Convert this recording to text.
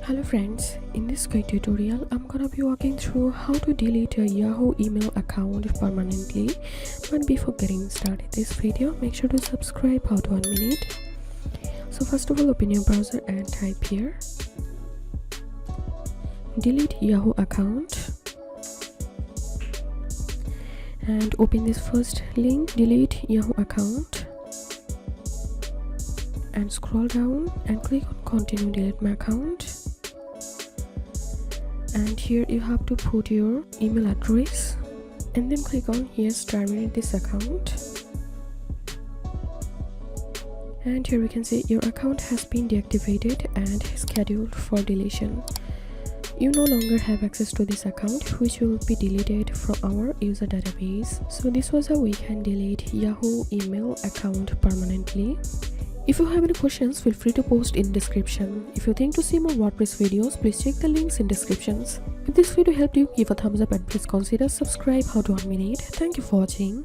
Hello friends, in this quick tutorial I'm gonna be walking through how to delete a Yahoo email account permanently. But before getting started this video, make sure to subscribe how to 1 minute. So first of all, open your browser and type here delete Yahoo account and open this first link, delete Yahoo account, and scroll down and click on continue delete my account. And here you have to put your email address and then click on here terminate this account. And here we can see your account has been deactivated and scheduled for deletion. You no longer have access to this account, which will be deleted from our user database. So this was how we can delete Yahoo email account permanently. If you have any questions, feel free to post in description. If you think to see more WordPress videos, please check the links in descriptions. If this video helped you, give a thumbs up and please consider subscribe how to 1 minute. Thank you for watching.